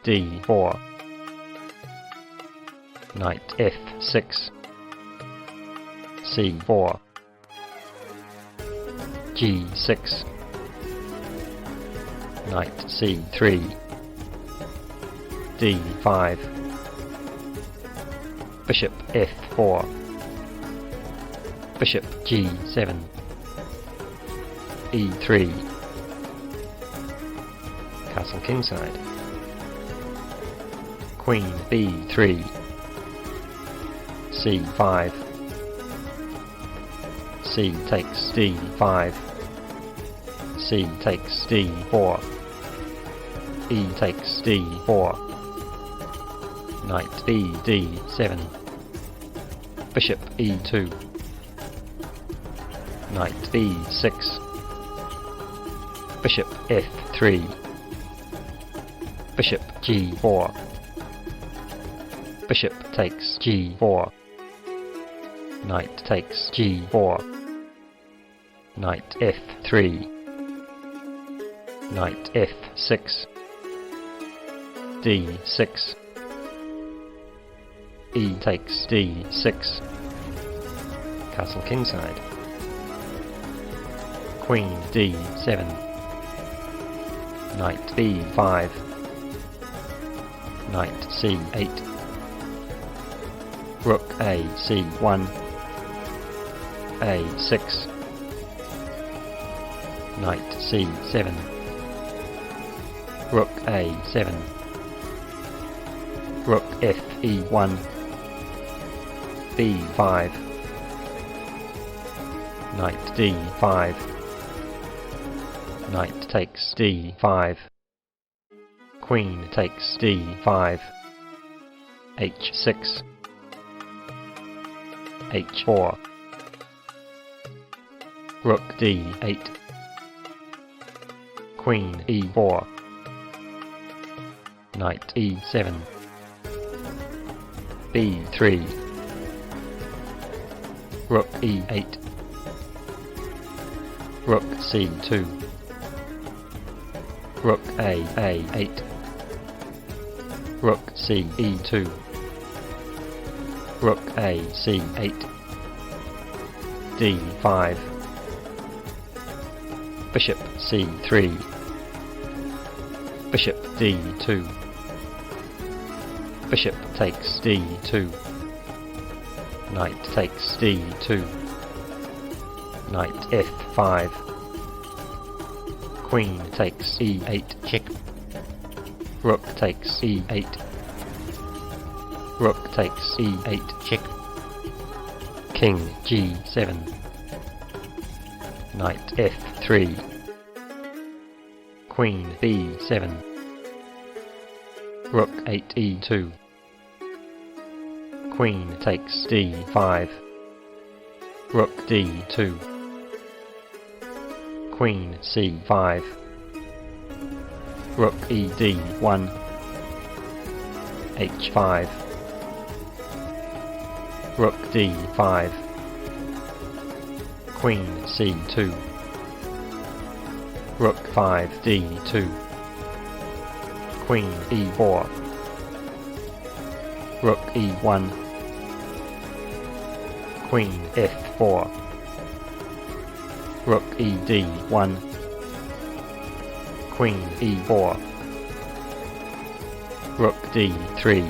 d4, knight f6, c4, g6, knight c3, d5, bishop f4, bishop g7, e3, castle kingside, queen b3, c5, c takes d5, c takes d4, e takes d4, knight b d7, bishop e2, knight b6, bishop f3, bishop g4, bishop takes g4, knight takes g4, knight f3, knight f6, d6, e takes d6, castle kingside, queen d7, knight b5, knight c8, rook a c1, a6, knight c7, rook a7, rook fe1, b5, knight d5, knight takes d5, queen takes d5, h6, h4, rook d8, queen e4, knight e7, b3, rook e8, rook c2, rook a8, rook c e2, rook a c8, d5, bishop c3, bishop d2, bishop takes d2, knight takes d2, knight f5, queen takes e8 check, rook takes e8, rook takes e8 check, king g7, knight f3, queen b7, rook 8e2, queen takes d5, rook d2, queen c5, rook ed1, h5, rook d5, queen c2, rook 5d2, queen e4, rook e1, queen f4, rook ed1, queen e4, rook d3,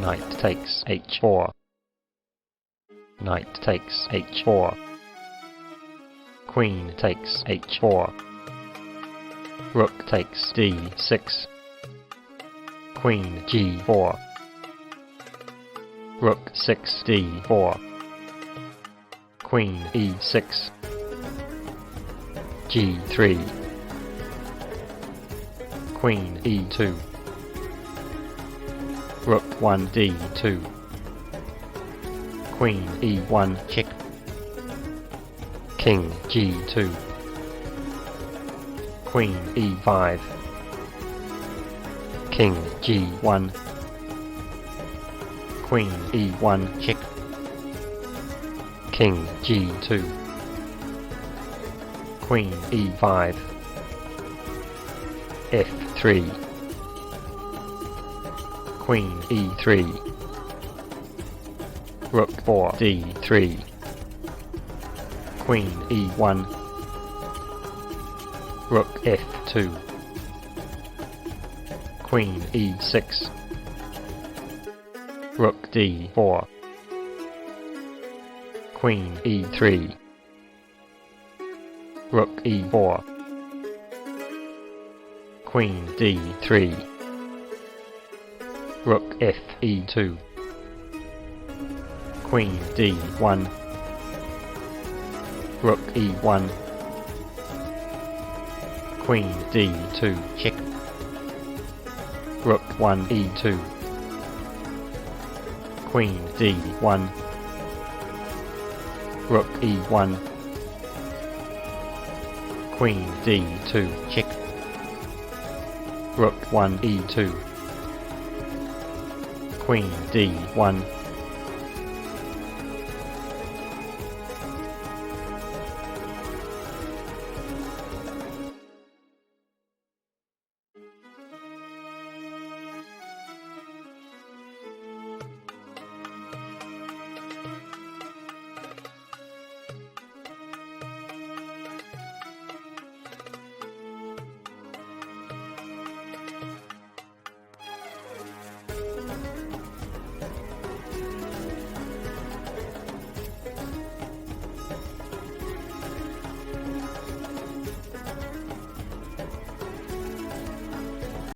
knight takes h4, knight takes h4, queen takes h4, rook takes d6, queen g4, rook 6d4, queen e6, g3, queen e2, rook 1d2, queen e1 check, king g2, queen e5, king g1, queen e1 check, king g2, queen e5, f3, Queen e3. Rook 4 d3. Queen e1. Rook f2. Queen e6. Rook d4. Queen e3. Rook e4. Queen d3. Rook fe2. Queen d1. Rook e1. Queen d2 check. Rook 1 e2. Queen d1. Rook e1. Queen d2 check. Rook 1 e2. Queen d1.